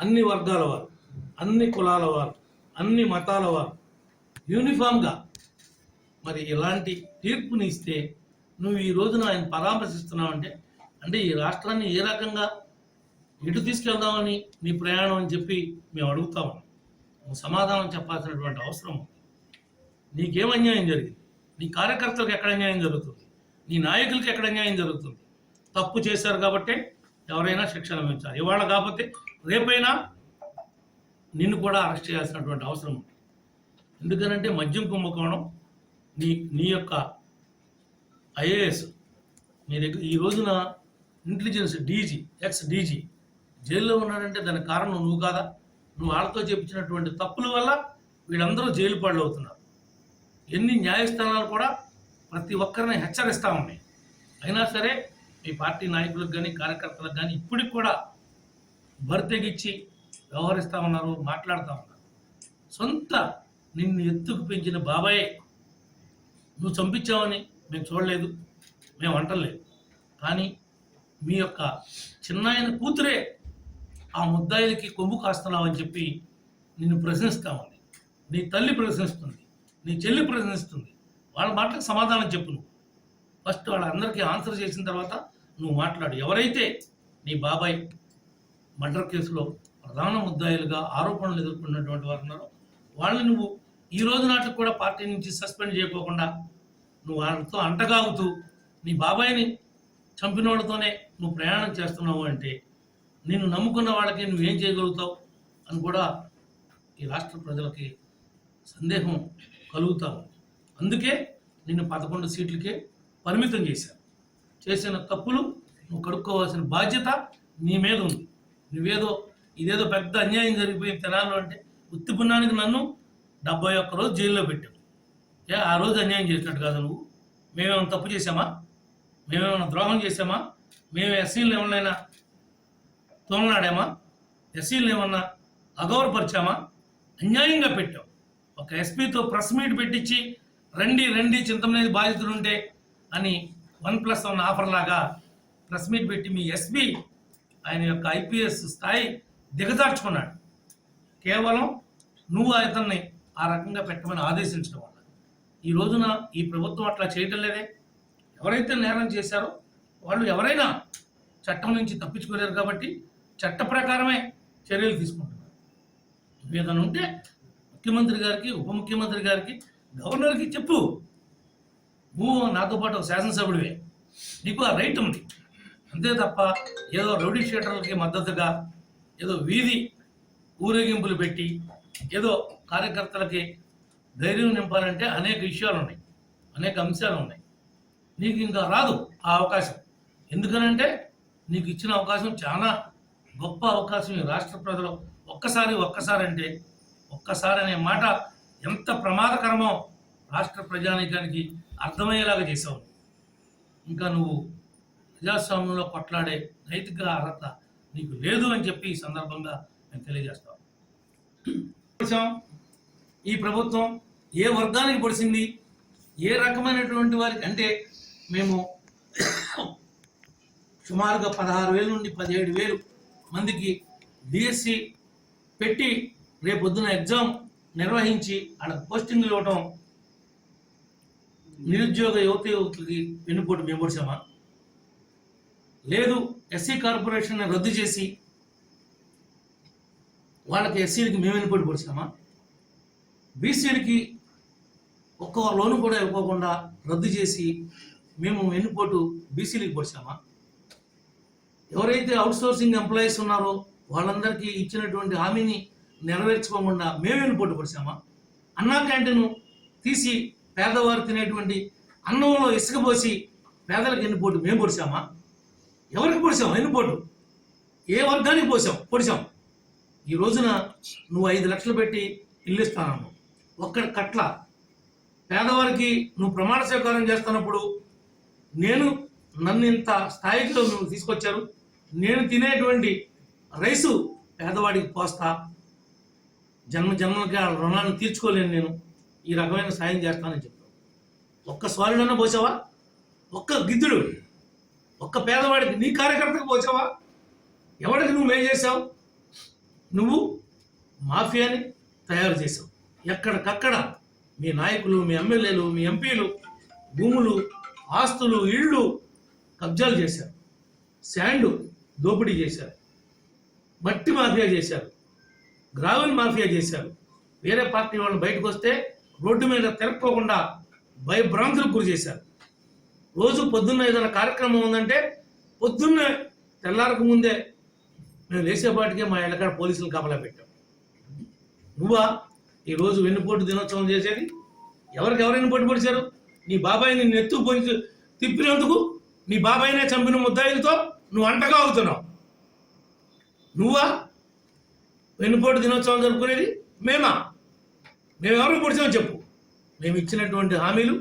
అన్ని వర్గాల వారు, అన్ని కులాల వారు, అన్ని మతాల వారు యూనిఫామ్గా మరి ఇలాంటి తీర్పుని ఇస్తే నువ్వు ఈ రోజున ఆయన పరామర్శిస్తున్నావంటే అంటే ఈ రాష్ట్రాన్ని ఏ రకంగా ఎటు తీసుకెళ్దామని నీ ప్రయాణం అని చెప్పి మేము అడుగుతాము. నువ్వు సమాధానం చెప్పాల్సినటువంటి అవసరం ఉంది. నీకేం అన్యాయం జరిగింది? నీ కార్యకర్తలకు ఎక్కడ అన్యాయం జరుగుతుంది? నీ నాయకులకి ఎక్కడ అన్యాయం జరుగుతుంది? తప్పు చేశారు కాబట్టే ఎవరైనా శిక్ష అనుభవించాలి. ఇవాళ కాకపోతే రేపైనా నిన్ను కూడా అరెస్ట్ చేయాల్సినటువంటి అవసరం ఉంది. ఎందుకనంటే మద్యం కుంభకోణం నీ యొక్క ఐఏఎస్ నీ దగ్గర ఈ రోజున ఇంటెలిజెన్స్ డీజీ ఎక్స్ డీజీ జైల్లో ఉన్నాడంటే దానికి కారణం నువ్వు కాదా? నువ్వు వాళ్ళతో చెప్పించినటువంటి తప్పుల వల్ల వీళ్ళందరూ జైలు పాళ్ళు అవుతున్నారు. ఎన్ని న్యాయస్థానాలు కూడా ప్రతి ఒక్కరిని హెచ్చరిస్తూ ఉన్నాయి. అయినా సరే మీ పార్టీ నాయకులకు కానీ కార్యకర్తలకు కానీ ఇప్పటికి కూడా బరితెగిచ్చి వ్యవహరిస్తూ ఉన్నారు, మాట్లాడుతూ ఉన్నారు. సొంత నిన్ను ఎత్తుకు పెంచిన బాబాయే నువ్వు చంపించావని మేము చూడలేదు, మేము అంటలేదు. కానీ మీ యొక్క చిన్నాయన కూతురే ఆ ముద్దాయిలకి కొమ్ము కాస్తున్నావు అని చెప్పి నిన్ను ప్రశ్నిస్తూ ఉంది. నీ తల్లి ప్రశ్నిస్తుంది, నీ చెల్లి ప్రశ్నిస్తుంది. వాళ్ళ మాటలకు సమాధానం చెప్పు. నువ్వు ఫస్ట్ వాళ్ళందరికీ ఆన్సర్ చేసిన తర్వాత నువ్వు మాట్లాడు. ఎవరైతే నీ బాబాయ్ మర్డర్ కేసులో ప్రధాన ముద్దాయిలుగా ఆరోపణలు ఎదుర్కొన్నటువంటి వారు ఉన్నారో వాళ్ళని నువ్వు ఈ రోజు నాటికి కూడా పార్టీ నుంచి సస్పెండ్ చేయకోకుండా నువ్వు వాళ్ళతో అంటగాగుతూ నీ బాబాయిని చంపిన వాళ్ళతోనే నువ్వు ప్రయాణం చేస్తున్నావు అంటే నిన్ను నమ్ముకున్న వాళ్ళకి నువ్వేం చేయగలుగుతావు అని కూడా ఈ రాష్ట్ర ప్రజలకి సందేహం కలుగుతావు. అందుకే నిన్ను 11 సీట్లకే పరిమితం చేశారు. చేసిన తప్పులు నువ్వు కడుక్కోవాల్సిన బాధ్యత నీ మీద ఉంది. నువ్వేదో ఇదేదో పెద్ద అన్యాయం జరిగిపోయిన తెనాల్లో అంటే ఉత్తిపుణ్యానికి నన్ను 71 రోజు జైల్లో పెట్టావు. ఆ రోజు అన్యాయం చేసినట్టు కాదు నువ్వు. మేమేమైనా తప్పు చేసామా? మేమేమైనా ద్రోహం చేసామా? మేము ఎస్సీలు ఏమన్నా తోమలాడామా? ఎస్సీలు ఏమన్నా అగౌరవపరిచామా? అన్యాయంగా పెట్టావు. ఒక ఎస్పీతో ప్రెస్ మీట్ పెట్టించి రండి చింతమనేది బాధితులుంటే అని 1+1 ఆఫర్ లాగా ప్రెస్ మీట్ పెట్టి మీ ఎస్పీ ఆయన యొక్క ఐపీఎస్ స్థాయి దిగజార్చుకున్నాడు. కేవలం నువ్వు అతన్ని ఆ రకంగా పెట్టమని ఆదేశించడం వల్ల ఈ రోజున ఈ ప్రభుత్వం అట్లా చేయటం లేదే. ఎవరైతే నేరం చేశారో వాళ్ళు ఎవరైనా చట్టం నుంచి తప్పించుకోలేరు కాబట్టి చట్ట ప్రకారమే చర్యలు తీసుకుంటున్నారు. ఏదైనా ఉంటే ముఖ్యమంత్రి గారికి, ఉప ముఖ్యమంత్రి గారికి, గవర్నర్కి చెప్పు. నువ్వు నాతో పాటు శాసనసభ్యుడివే, నీకు ఆ రైట్ ఉంది. అంతే తప్ప ఏదో రౌడీ షీటర్లకి మద్దతుగా ఏదో వీధి ఊరేగింపులు పెట్టి ఏదో కార్యకర్తలకి ధైర్యం నింపాలంటే అనేక విషయాలు ఉన్నాయి, అనేక అంశాలు ఉన్నాయి. నీకు ఇంకా రాదు ఆ అవకాశం. ఎందుకనంటే నీకు ఇచ్చిన అవకాశం చాలా గొప్ప అవకాశం. ఈ రాష్ట్ర ప్రజలు ఒక్కసారి అంటే ఒక్కసారి అనే మాట ఎంత ప్రమాదకరమో రాష్ట్ర ప్రజానీకానికి అర్థమయ్యేలాగా చేసావు. ఇంకా నువ్వు ప్రజాస్వామ్యంలో కొట్లాడే నైతిక అర్హత నీకు లేదు అని చెప్పి ఈ సందర్భంగా నేను తెలియజేస్తాను. ఈ ప్రభుత్వం ఏ వర్గానికి పొడిచింది, ఏ రకమైనటువంటి వారికి అంటే మేము సుమారుగా 16,000 నుండి 17,000 మందికి డిఎస్సి పెట్టి రేపొద్దున ఎగ్జామ్ నిర్వహించి అక్కడ పోస్టింగ్లు ఇవ్వటం నిరుద్యోగ యువకులకి వెన్నుపోటు మేము పొడిచామా? లేదు. ఎస్సీ కార్పొరేషన్ రద్దు చేసి వాళ్ళకి ఎస్సీలకి మేము వెన్నుపోటు పొడిచామా? బీసీలకి ఒక్క లోను కూడా ఇవ్వకుండా రద్దు చేసి మేము వెన్నుపోటు బీసీలకి పొడిచామా? ఎవరైతే అవుట్సోర్సింగ్ ఎంప్లాయీస్ ఉన్నారో వాళ్ళందరికీ ఇచ్చినటువంటి హామీని నెరవేర్చుకోకుండా మేము వెన్నుపోటు పొడిచామా? అన్నా క్యాంటీన్ తీసి పేదవారు తినేటువంటి అన్నంలో ఇసుక పోసి పేదలకు వెన్నుపోటు మేము పొడిచామా? ఎవరికి పొడిచాం వెన్నుపోటు? ఏ వర్గానికి పొడిచాం? ఈ రోజున నువ్వు 5 లక్షలు పెట్టి ఇల్లు ఇస్తాను, ఒక్కడి కట్ల పేదవారికి నువ్వు ప్రమాణ స్వీకారం చేస్తున్నప్పుడు నన్ను ఇంత స్థాయిలో నువ్వు తీసుకొచ్చారు, నేను తినేటువంటి రైసు పేదవాడికి పోస్తా, జన్మలకి ఆ రుణాన్ని తీర్చుకోలేను, నేను ఈ రకమైన సాయం చేస్తానని చెప్పావు. ఒక్క స్వాలుడన్నా పోసావా? ఒక్క గిద్దుడు ఒక్క పేదవాడికి నీ కార్యకర్తకు పోసావా? ఎవరికి నువ్వు మేలు చేసావు? నువ్వు మాఫియాని తయారు చేసావు. ఎక్కడికక్కడ మీ నాయకులు, మీ ఎమ్మెల్యేలు, మీ ఎంపీలు భూములు, ఆస్తులు, ఇళ్ళు కబ్జాలు చేశారు, శాండ్ దోపిడీ చేశారు, మట్టి మాఫియా చేశారు, గ్రావెల్ మాఫియా చేశారు. వేరే పార్టీ వాళ్ళు బయటకు వస్తే రోడ్డు మీద తిరక్కోకుండా భయభ్రాంతులకు గురి చేశారు. రోజు పొద్దున్న ఏదైనా కార్యక్రమం ఉందంటే పొద్దున్నే తెల్లారక ముందే మేము లేచేపాటికే మా ఇళ్ళకాడ పోలీసులు కాపలా పెట్టాం. నువ్వా ఈరోజు వెన్నుపోటు దినోత్సవం చేసేది? ఎవరు వెన్నుపోటు పొడిచారు? నీ బాబాయిని నెత్తు పొంచి తిప్పినందుకు నీ బాబాయినే చంపిన ముద్దాయిలతో నువ్వు అంటగా అవుతున్నావు. నువ్వా వెన్నుపోటు దినోత్సవం జరుపుకునేది? మేమెవరికి పొడిచామని చెప్పు. మేము ఇచ్చినటువంటి హామీలు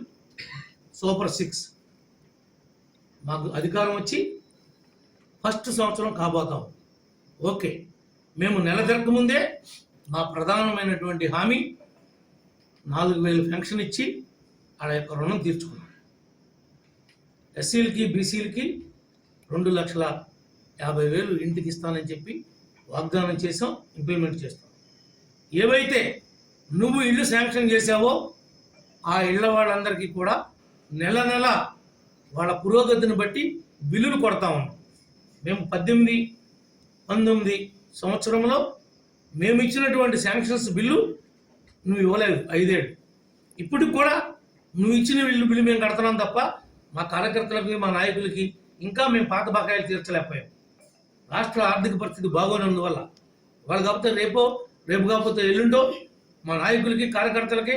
సూపర్ 6. మాకు అధికారం వచ్చి ఫస్ట్ సంవత్సరం కాబోతాం. ఓకే, మేము నెల తిరగకముందే మా ప్రధానమైనటువంటి హామీ 4,000 పెన్షన్ ఇచ్చి ఆ యొక్క రుణం తీర్చుకున్నాం. ఎస్సీలకి, బీసీలకి 2,50,000 ఇంటికి ఇస్తానని చెప్పి వాగ్దానం చేసాం, ఇంప్లిమెంట్ చేస్తాం. ఏవైతే నువ్వు ఇల్లు శాంక్షన్ చేసావో ఆ ఇళ్ల వాళ్ళందరికీ కూడా నెల నెల వాళ్ళ పురోగతిని బట్టి బిల్లులు కొడతా ఉన్నాం. మేము 18-19 సంవత్సరంలో మేము ఇచ్చినటువంటి శాంక్షన్స్ బిల్లు నువ్వు ఇవ్వలేదు 5 ఏళ్ళు. ఇప్పటికి కూడా నువ్వు ఇచ్చిన బిల్లు మేము కడుతున్నాం తప్ప మా కార్యకర్తలకి, మా నాయకులకి ఇంకా మేము పాత బకాయిలు తీర్చలేకపోయాం. రాష్ట్ర ఆర్థిక పరిస్థితి బాగోనందువల్ల వాళ్ళు కాకపోతే రేపు కాకపోతే ఎల్లుండో మా నాయకులకి, కార్యకర్తలకి